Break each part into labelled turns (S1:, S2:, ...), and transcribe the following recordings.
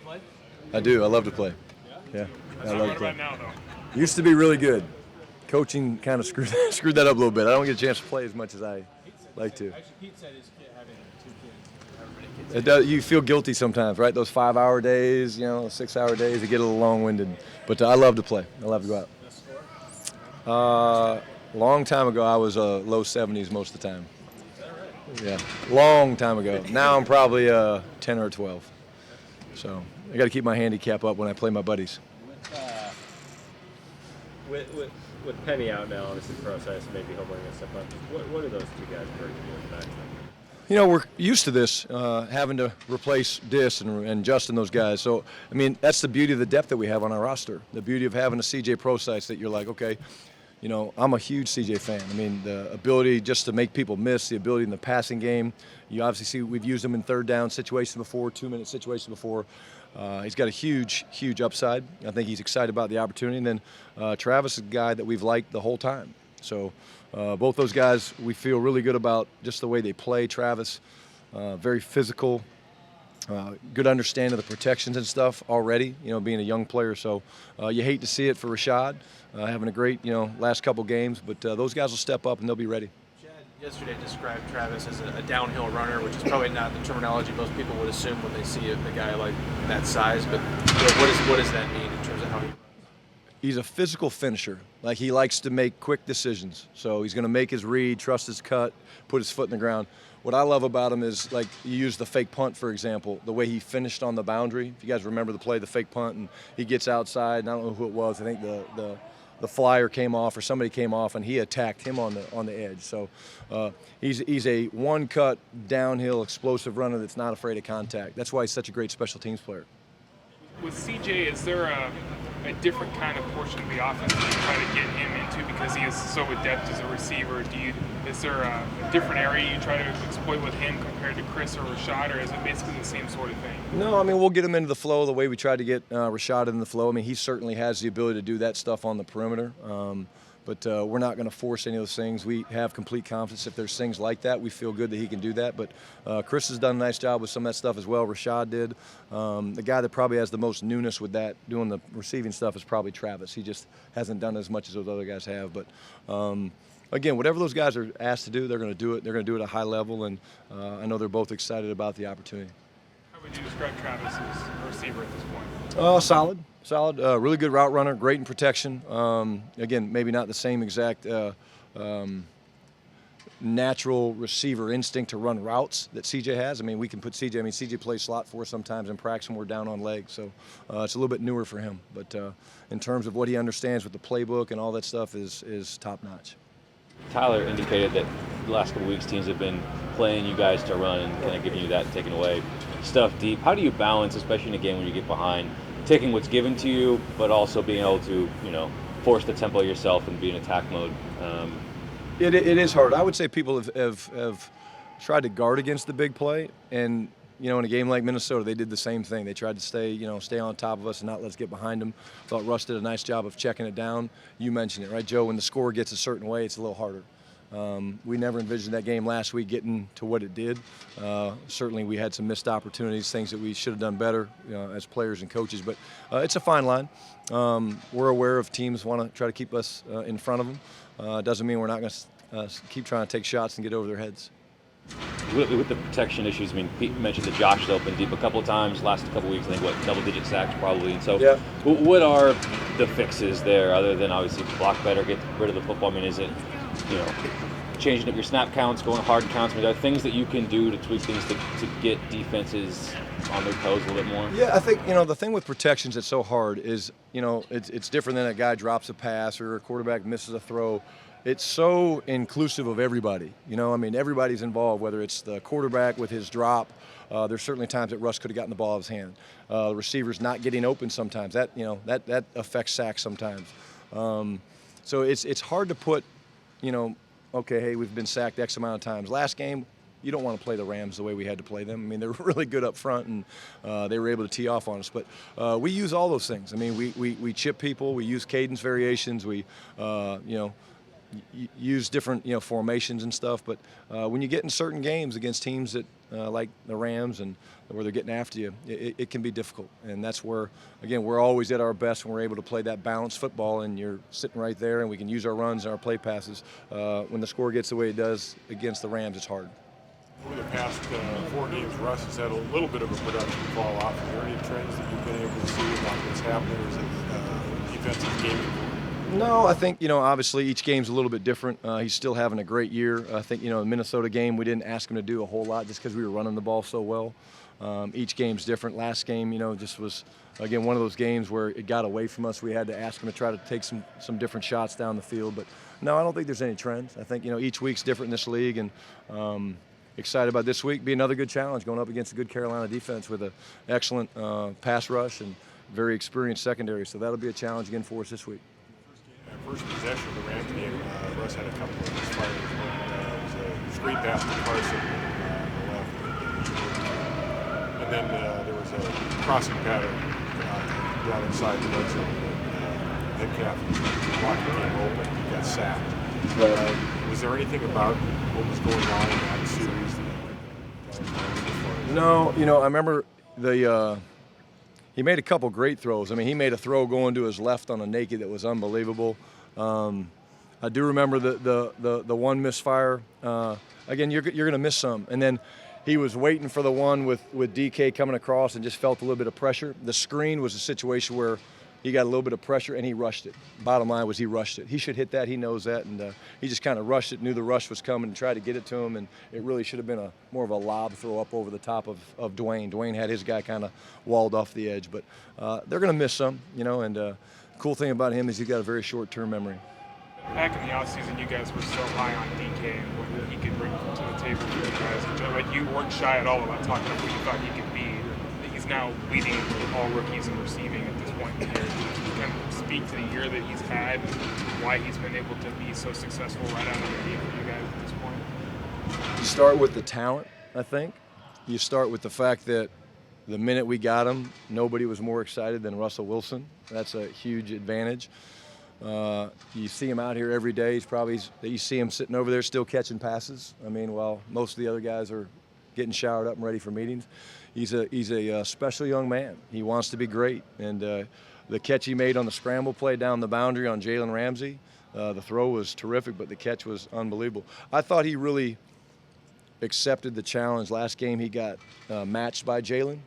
S1: play?
S2: I do. I love to play. Yeah, I love to
S1: What
S2: play.
S1: about now, though?
S2: Used to be really good. Coaching kind of screwed that up a little bit. I don't get a chance to play as much as I like to.
S1: Actually, Pete said his kid having 2 kids. Everybody kids.
S2: It does, you feel guilty sometimes, right? Those 5-hour days, 6-hour days, they get a little long-winded. But I love to play. I love to go out.
S1: The score?
S2: Long time ago, I was low 70s most of the time. Yeah, long time ago. Now I'm probably 10 or 12. So I got to keep my handicap up when I play my buddies.
S3: With Penny out now, obviously process, maybe Homer going to step up. What are those two guys bring to you in the back?
S2: We're used to this, having to replace Dis and Justin, those guys. So, I mean, that's the beauty of the depth that we have on our roster. The beauty of having a CJ Procise that you're like, okay, I'm a huge CJ fan. I mean, the ability just to make people miss, the ability in the passing game. You obviously see we've used him in third down situations before, 2-minute situations before. He's got a huge, huge upside. I think he's excited about the opportunity. And then Travis is a guy that we've liked the whole time. So both those guys, we feel really good about just the way they play. Travis, very physical, good understanding of the protections and stuff already, being a young player. So you hate to see it for Rashad, having a great, last couple games. But those guys will step up and they'll be ready.
S1: Chad yesterday described Travis as a downhill runner, which is probably not the terminology most people would assume when they see a guy like that size. But what does that mean in terms of how he runs?
S2: He's a physical finisher. Like, he likes to make quick decisions. So he's going to make his read, trust his cut, put his foot in the ground. What I love about him is, like, you use the fake punt, for example, the way he finished on the boundary. If you guys remember the play, the fake punt, and he gets outside, and I don't know who it was. I think the flyer came off or somebody came off, and he attacked him on the edge. So he's a one-cut, downhill, explosive runner that's not afraid of contact. That's why he's such a great special teams player.
S4: With CJ, is there a different kind of portion of the offense that you try to get him into because he is so adept as a receiver? Is there a different area you try to exploit with him compared to Chris or Rashad, or is it basically the same sort of thing?
S2: No, I mean, we'll get him into the flow the way we tried to get Rashad in the flow. I mean, he certainly has the ability to do that stuff on the perimeter. But we're not going to force any of those things. We have complete confidence. If there's things like that, we feel good that he can do that. But Chris has done a nice job with some of that stuff as well. Rashad did. The guy that probably has the most newness with that, doing the receiving stuff, is probably Travis. He just hasn't done as much as those other guys have. But, again, whatever those guys are asked to do, they're going to do it. They're going to do it at a high level, and I know they're both excited about the opportunity.
S4: How would you describe Travis as a receiver at this point?
S2: Solid. Really good route runner, great in protection. Again, maybe not the same exact natural receiver instinct to run routes that CJ has. I mean, we can put CJ. I mean, CJ plays slot for us sometimes in practice when we're down on legs, so it's a little bit newer for him. But in terms of what he understands with the playbook and all that stuff is top notch.
S3: Tyler indicated that the last couple weeks teams have been playing you guys to run and kind of giving you that and taking away stuff deep. How do you balance, especially in a game when you get behind, taking what's given to you, but also being able to, force the tempo yourself and be in attack mode?
S2: It is hard. I would say people have tried to guard against the big play, and in a game like Minnesota, they did the same thing. They tried to stay on top of us and not let us get behind them. Thought Russ did a nice job of checking it down. You mentioned it, right, Joe? When the score gets a certain way, it's a little harder. We never envisioned that game last week getting to what it did. Certainly we had some missed opportunities, things that we should have done better as players and coaches, but it's a fine line. We're aware of teams want to try to keep us in front of them. Doesn't mean we're not going to keep trying to take shots and get over their heads.
S3: With the protection issues, I mean, Pete mentioned that Josh has opened deep a couple of times, last couple of weeks, I think, double-digit sacks probably. And so
S2: yeah.
S3: What are the fixes there other than obviously block better, get rid of the football? I mean, is it, changing up your snap counts, going hard counts? I mean, are there things that you can do to tweak things to get defenses on their toes a little bit more?
S2: Yeah, I think, the thing with protections that's so hard is, it's different than a guy drops a pass or a quarterback misses a throw. It's so inclusive of everybody. Everybody's involved, whether it's the quarterback with his drop. There's certainly times that Russ could have gotten the ball out of his hand. The receivers not getting open sometimes. That affects sacks sometimes. So it's hard to put, okay, hey, we've been sacked X amount of times. Last game, you don't want to play the Rams the way we had to play them. I mean, they were really good up front, and they were able to tee off on us. But we use all those things. I mean, we chip people. We use cadence variations. We, use different formations and stuff. But when you get in certain games against teams that like the Rams and where they're getting after you, it can be difficult. And that's where, again, we're always at our best when we're able to play that balanced football and you're sitting right there and we can use our runs and our play passes. When the score gets the way it does against the Rams, it's hard.
S5: Over the past 4 games, Russ has had a little bit of a production fall off. Are there any trends that you've been able to see about what's happening, or is it defensive gaming?
S2: No, I think, obviously each game's a little bit different. He's still having a great year. I think, the Minnesota game, we didn't ask him to do a whole lot just because we were running the ball so well. Each game's different. Last game, just was, again, one of those games where it got away from us. We had to ask him to try to take some different shots down the field. But, no, I don't think there's any trends. I think, each week's different in this league. And excited about this week. Be another good challenge going up against a good Carolina defense with an excellent pass rush and very experienced secondary. So that'll be a challenge again for us this week.
S5: First possession of the Rams game, Russ had a couple of misfires. It was a screen pass to Carson on the left. And then there was a crossing pattern down inside the red zone. Metcalf blocking came open. He got sacked. Was there anything about what was going on in that series that
S2: No, I remember he made a couple great throws. I mean, he made a throw going to his left on a naked that was unbelievable. I do remember the one misfire. Again, you're going to miss some. And then he was waiting for the one with DK coming across and just felt a little bit of pressure. The screen was a situation where he got a little bit of pressure and he rushed it. Bottom line was he rushed it. He should hit that. He knows that. And he just kind of rushed it, knew the rush was coming and tried to get it to him. And it really should have been more of a lob throw up over the top of Dwayne. Dwayne had his guy kind of walled off the edge. But they're going to miss some, and cool thing about him is he's got a very short-term memory.
S4: Back in the offseason, you guys were so high on DK and what he could bring to the table for you guys. Like, you weren't shy at all about talking about what you thought he could be. He's now leading all rookies in receiving at this point in the year. Can you kind of speak to the year that he's had and why he's been able to be so successful right out of the gate for you guys at this point?
S2: You start with the talent, I think. You start with the fact that the minute we got him, nobody was more excited than Russell Wilson. That's a huge advantage. You see him out here every day. You see him sitting over there still catching passes. I mean, while most of the other guys are getting showered up and ready for meetings. He's a special young man. He wants to be great. And the catch he made on the scramble play down the boundary on Jalen Ramsey, the throw was terrific, but the catch was unbelievable. I thought he really accepted the challenge. Last game he got matched by Jalen,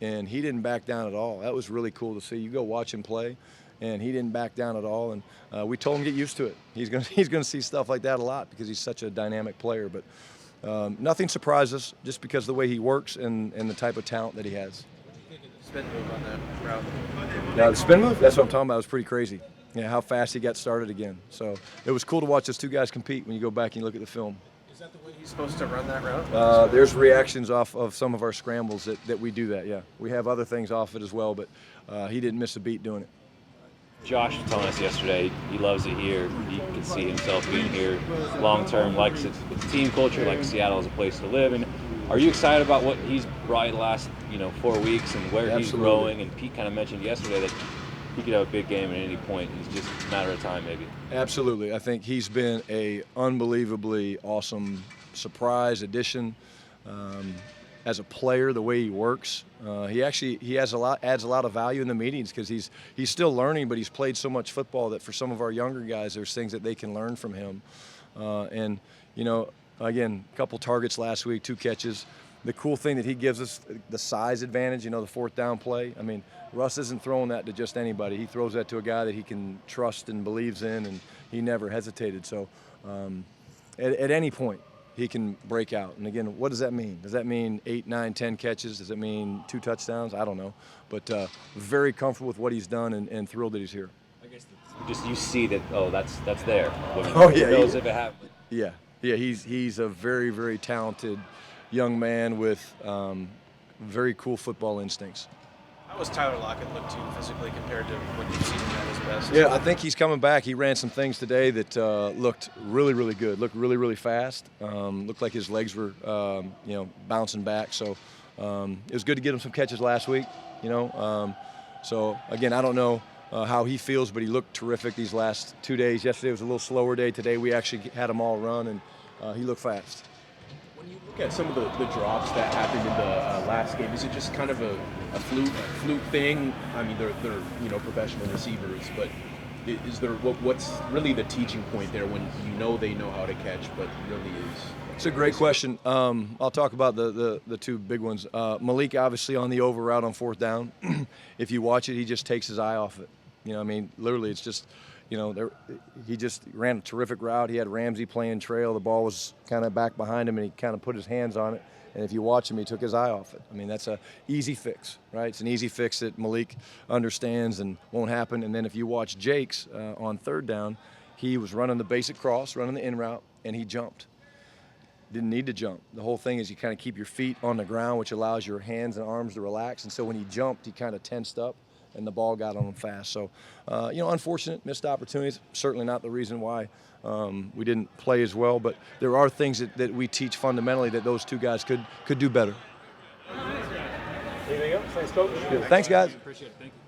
S2: and he didn't back down at all. That was really cool to see. You go watch him play, and he didn't back down at all. And we told him to get used to it. He's going to see stuff like that a lot because he's such a dynamic player. But nothing surprised us just because of the way he works and the type of talent that he has.
S1: What do you think of the spin move on that route?
S2: Now, the spin move, that's what I'm talking about. It was pretty crazy. How fast he got started again. So it was cool to watch those two guys compete when you go back and you look at the film.
S1: Is that the way he's supposed to run that route?
S2: There's reactions off of some of our scrambles that we do that, yeah. We have other things off it as well, but he didn't miss a beat doing it.
S3: Josh was telling us yesterday he loves it here. He can see himself being here long term, likes it. It's team culture, like Seattle is a place to live. And are you excited about what he's brought the last 4 weeks and where he's growing? And Pete kind of mentioned yesterday that he could have a big game at any point. It's just a matter of time, maybe. Absolutely.
S2: I think he's been a unbelievably awesome surprise addition. As a player, the way he works, he adds a lot of value in the meetings because he's still learning, but he's played so much football that for some of our younger guys, there's things that they can learn from him. And again, a couple targets last week, 2 catches. The cool thing that he gives us, the size advantage, the 4th down play. I mean, Russ isn't throwing that to just anybody. He throws that to a guy that he can trust and believes in, and he never hesitated. So at any point, he can break out. And again, what does that mean? Does that mean 8, 9, 10 catches? Does it mean 2 touchdowns? I don't know. But very comfortable with what he's done and thrilled that he's here.
S3: I guess just you see that, that's there.
S2: Oh, yeah.
S3: Who knows if it happens?
S2: Yeah, he's a very, very talented young man with very cool football instincts.
S1: How was Tyler Lockett look to you physically compared to when you've seen him at his best?
S2: Yeah, I think he's coming back. He ran some things today that looked really, really good. Looked really, really fast. Looked like his legs were, bouncing back. So it was good to get him some catches last week. So again, I don't know how he feels, but he looked terrific these last 2 days. Yesterday was a little slower day. Today we actually had him all run, and he looked fast.
S6: When you look at some of the drops that happened in the last game, is it just kind of a fluke thing? I mean, they're professional receivers, but is there what's really the teaching point there when they know how to catch, but really is?
S2: It's a great question. I'll talk about the two big ones. Malik, obviously, on the over route on 4th down. If you watch it, he just takes his eye off it. Literally, it's just, he just ran a terrific route. He had Ramsey playing trail. The ball was kind of back behind him, and he kind of put his hands on it. And if you watch him, he took his eye off it. That's an easy fix, right? It's an easy fix that Malik understands and won't happen. And then if you watch Jake's on 3rd down, he was running the basic cross, running the in route, and he jumped. Didn't need to jump. The whole thing is you kind of keep your feet on the ground, which allows your hands and arms to relax. And so when he jumped, he kind of tensed up, and the ball got on him fast. So, unfortunate, missed opportunities. Certainly not the reason why we didn't play as well. But there are things that we teach fundamentally that those two guys could do better.
S3: Anything else? Thanks, Coach.
S2: Thanks, guys.
S6: Appreciate it. Thank you.